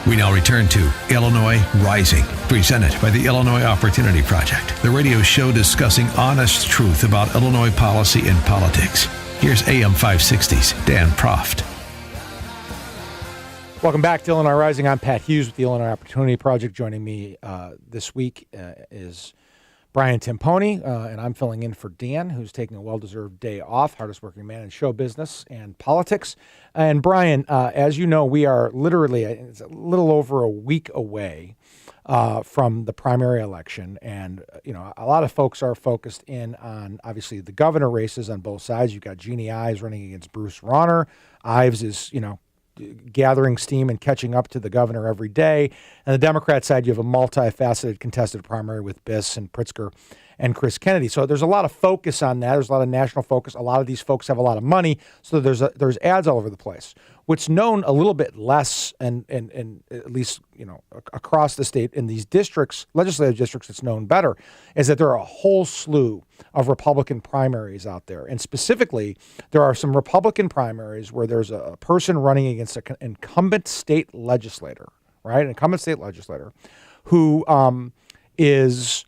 We now return to Illinois Rising, presented by the Illinois Opportunity Project, the radio show discussing honest truth about Illinois policy and politics. Here's AM 560's Dan Proft. Welcome back to Illinois Rising. I'm Pat Hughes with the Illinois Opportunity Project. Joining me this week is Brian Timpone, and I'm filling in for Dan, who's taking a well-deserved day off, hardest working man in show business and politics. And Brian, as you know, we are literally it's a little over a week away from the primary election. And, you know, a lot of folks are focused in on, obviously, the governor races on both sides. You've got Jeannie Ives running against Bruce Rauner. Ives is, you know, gathering steam and catching up to the governor every day. And the Democrat side, you have a multifaceted contested primary with Biss and Pritzker and Chris Kennedy. So there's a lot of focus on that. There's a lot of national focus. A lot of these folks have a lot of money, so there's ads all over the place. What's known a little bit less, and at least, you know, across the state in these districts, legislative districts, it's known better, is that there are a whole slew of Republican primaries out there. And specifically, there are some Republican primaries where there's a person running against an incumbent state legislator, right? An incumbent state legislator who is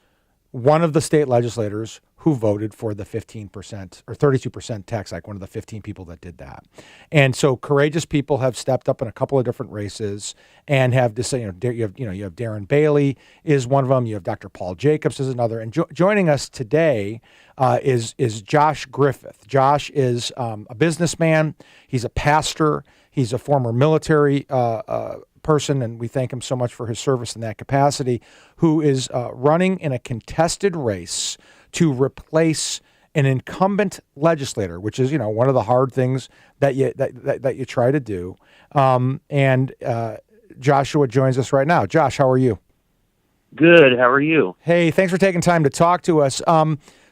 one of the state legislators who voted for the 15% or 32% tax hike, one of the 15 people that did that. And so courageous people have stepped up in a couple of different races and have decided, you have Darren Bailey is one of them. You have Dr. Paul Jacobs is another. And joining us today is Josh Griffith. Josh is a businessman. He's a pastor. He's a former military person, and we thank him so much for his service in that capacity, who is running in a contested race to replace an incumbent legislator, which is, you know, one of the hard things that you try to do. And Joshua joins us right now. Josh, how are you? Good. How are you? Hey, thanks for taking time to talk to us.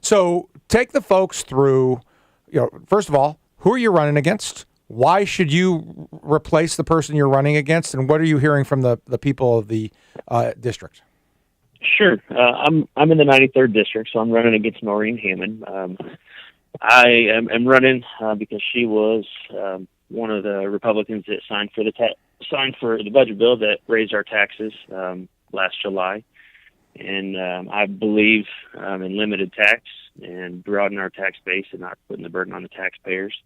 So take the folks through, you know, first of all, who are you running against? Why should you replace the person you're running against? And what are you hearing from the people of the district? Sure. I'm in the 93rd district, so I'm running against Noreen Hammond. I am running because she was one of the Republicans that signed for the budget bill that raised our taxes last July. And I believe in limited tax and broadening our tax base and not putting the burden on the taxpayers.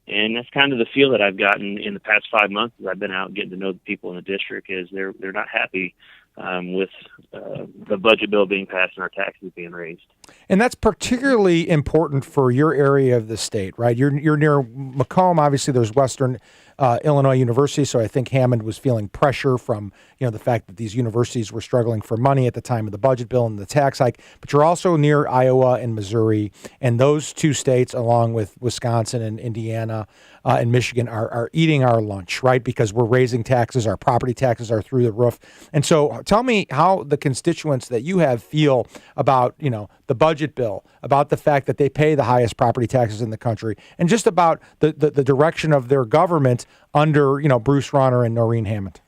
And that's kind of the feel that I've gotten in the past 5 months as I've been out getting to know the people in the district is they're not happy with the budget bill being passed and our taxes being raised. And that's particularly important for your area of the state, right? You're near Macomb. Obviously, there's Western Illinois University, so I think Hammond was feeling pressure from, you know, the fact that these universities were struggling for money at the time of the budget bill and the tax hike. But you're also near Iowa and Missouri, and those two states, along with Wisconsin and Indiana and Michigan, are eating our lunch, right? Because we're raising taxes, our property taxes are through the roof. And so tell me how the constituents that you have feel about, you know, the budget bill, about the fact that they pay the highest property taxes in the country, and just about the direction of their government under, you know, Bruce Rauner and Noreen Hammond.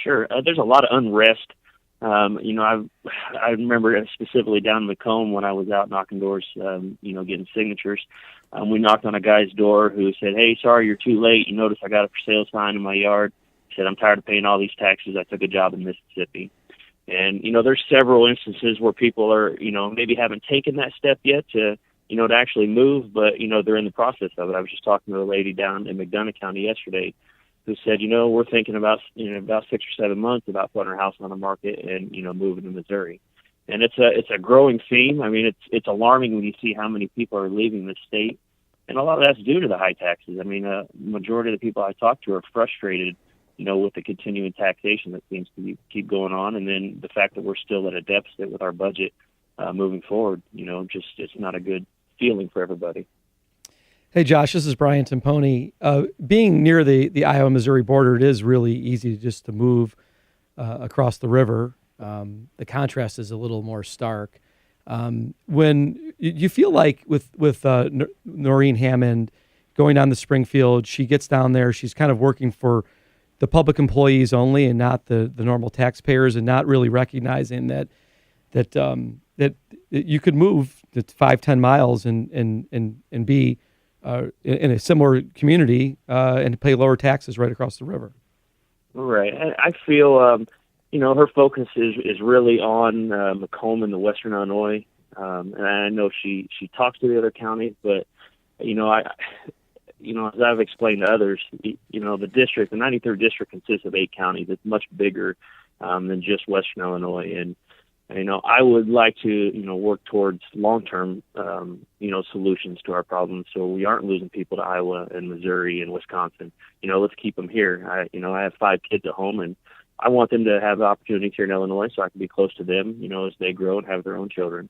Sure. There's a lot of unrest. You know, I remember specifically down in Macomb when I was out knocking doors, you know, getting signatures. We knocked on a guy's door who said, "Hey, sorry, you're too late. You notice I got a for sale sign in my yard." He said, "I'm tired of paying all these taxes. I took a job in Mississippi." And, you know, there's several instances where people are, you know, maybe haven't taken that step yet to, you know, to actually move, but, you know, they're in the process of it. I was just talking to a lady down in McDonough County yesterday who said, you know, we're thinking about, you know, about 6 or 7 months about putting our house on the market and, you know, moving to Missouri. And it's a growing theme. I mean, it's alarming when you see how many people are leaving the state. And a lot of that's due to the high taxes. I mean, majority of the people I talk to are frustrated, you know, with the continuing taxation that seems to keep going on. And then the fact that we're still at a deficit with our budget moving forward, you know, just it's not a good feeling for everybody. Hey, Josh, this is Brian Timpone. Being near the Iowa-Missouri border, it is really easy just to move across the river. The contrast is a little more stark. When you feel like with Noreen Hammond going down to Springfield, she gets down there, she's kind of working for the public employees only and not the normal taxpayers, and not really recognizing that you could move to 5-10 miles and be in a similar community and pay lower taxes right across the river. Right. I feel, her focus is really on Macomb and the Western Illinois. And I know she talks to the other counties, but, as I've explained to others, the district, the 93rd district consists of 8 counties. It's much bigger than just Western Illinois. And, I would like to, work towards long-term, solutions to our problems so we aren't losing people to Iowa and Missouri and Wisconsin. Let's keep them here. I have 5 kids at home, and I want them to have opportunities here in Illinois so I can be close to them, as they grow and have their own children.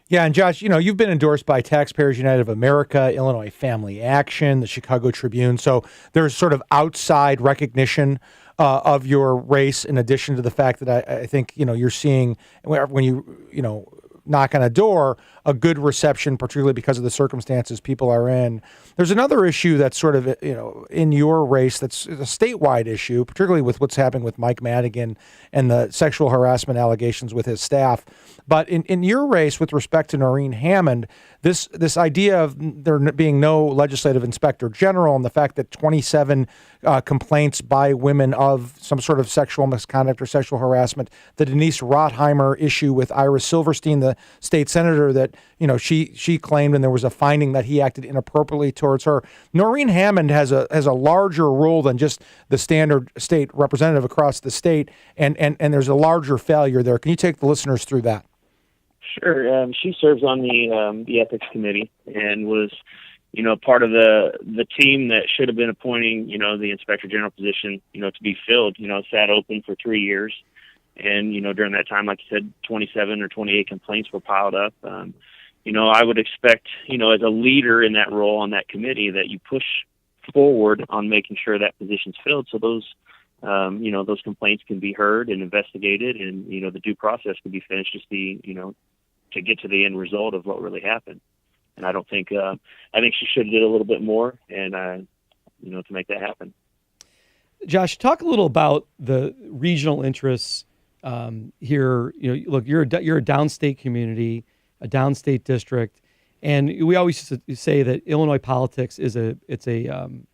Yeah, and Josh, you've been endorsed by Taxpayers United of America, Illinois Family Action, the Chicago Tribune. So there's sort of outside recognition of your race, in addition to the fact that I think, you're seeing when you knock on a door, a good reception, particularly because of the circumstances people are in. There's another issue that's sort of, in your race that's a statewide issue, particularly with what's happening with Mike Madigan and the sexual harassment allegations with his staff. But in your race, with respect to Noreen Hammond, this idea of there being no legislative inspector general and the fact that 27 complaints by women of some sort of sexual misconduct or sexual harassment, the Denise Rothheimer issue with Ira Silverstein, the state senator, that she claimed and there was a finding that he acted inappropriately towards her. Noreen Hammond has a larger role than just the standard state representative across the state, and there's a larger failure there. Can you take the listeners through that? Sure. She serves on the ethics committee and was, part of the team that should have been appointing, the inspector general position, to be filled. Sat open for 3 years, and during that time, like you said, 27 or 28 complaints were piled up. I would expect, as a leader in that role on that committee, that you push forward on making sure that position's filled, so those complaints can be heard and investigated, and the due process can be finished to see, to get to the end result of what really happened. And I think she should have did a little bit more, and to make that happen. Josh, talk a little about the regional interests here. Look, you're a downstate community, a downstate district, and we always say that Illinois politics is a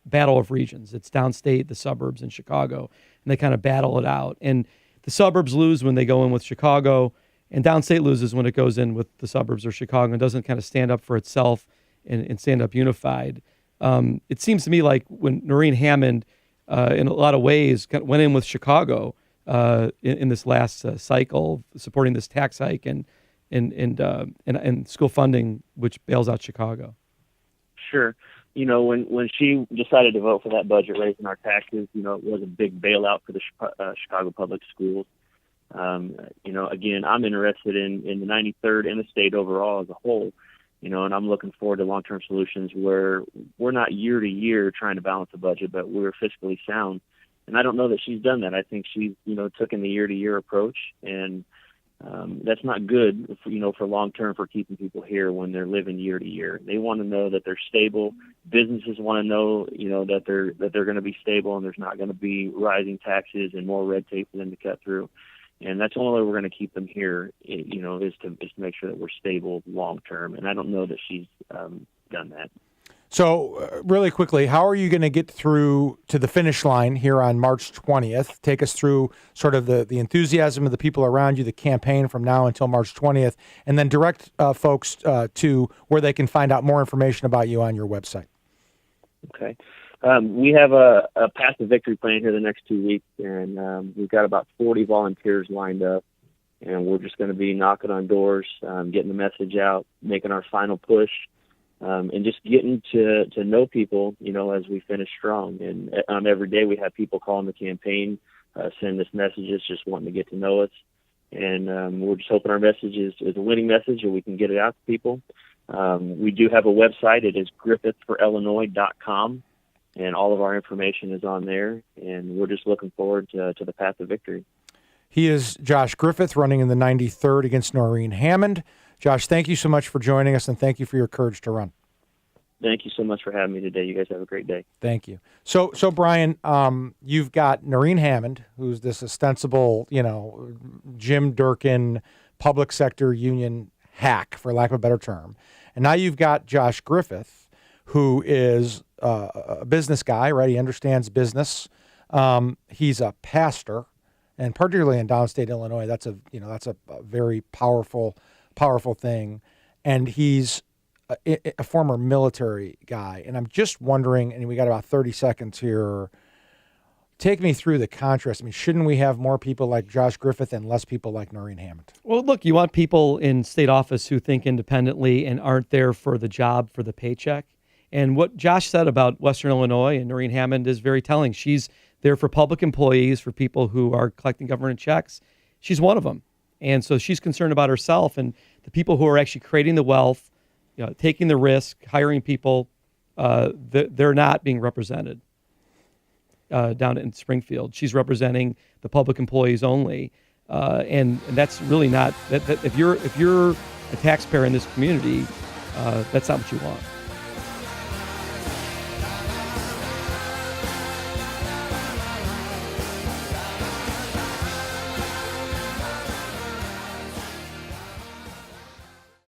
battle of regions. It's downstate, the suburbs, and Chicago, and they kind of battle it out. And the suburbs lose when they go in with Chicago, and downstate loses when it goes in with the suburbs or Chicago and doesn't kind of stand up for itself and stand up unified. It seems to me like when Noreen Hammond, in a lot of ways, went in with Chicago in this last cycle, supporting this tax hike and school funding, which bails out Chicago. Sure. When she decided to vote for that budget raising our taxes, it was a big bailout for the Chicago public schools. Again, I'm interested in the 93rd and the state overall as a whole, and I'm looking forward to long-term solutions where we're not year to year trying to balance the budget, but we're fiscally sound. And I don't know that she's done that. I think she's, taken the year-to-year approach, and that's not good, for long-term for keeping people here when they're living year to year. They want to know that they're stable. Businesses want to know, that they're going to be stable and there's not going to be rising taxes and more red tape for them to cut through. And that's the only way we're going to keep them here, is to make sure that we're stable long-term. And I don't know that she's done that. So really quickly, how are you going to get through to the finish line here on March 20th? Take us through sort of the enthusiasm of the people around you, the campaign from now until March 20th, and then direct folks to where they can find out more information about you on your website. Okay. We have a Path to Victory plan here the next 2 weeks, and we've got about 40 volunteers lined up, and we're just going to be knocking on doors, getting the message out, making our final push, and just getting to know people, as we finish strong. And every day we have people calling the campaign, send us messages, just wanting to get to know us. And we're just hoping our message is a winning message and we can get it out to people. We do have a website. It is griffithforillinois.com. And all of our information is on there, and we're just looking forward to the path of victory. He is Josh Griffith, running in the 93rd against Noreen Hammond. Josh, thank you so much for joining us, and thank you for your courage to run. Thank you so much for having me today. You guys have a great day. Thank you. So Brian, you've got Noreen Hammond, who's this ostensible, Jim Durkin public sector union hack, for lack of a better term. And now you've got Josh Griffith, who is a business guy, right? He understands business, He's a pastor, and particularly in downstate Illinois, that's a very powerful thing. And he's a former military guy. And I'm just wondering, and we got about 30 seconds here. Take me through the contrast. I mean, shouldn't we have more people like Josh Griffith and less people like Noreen Hammond? Well, look, you want people in state office who think independently and aren't there for the job, for the paycheck. And what Josh said about Western Illinois and Noreen Hammond is very telling. She's there for public employees, for people who are collecting government checks. She's one of them. And so she's concerned about herself and the people who are actually creating the wealth, taking the risk, hiring people. They're not being represented down in Springfield. She's representing the public employees only. And that's really not, that if you're a taxpayer in this community, that's not what you want.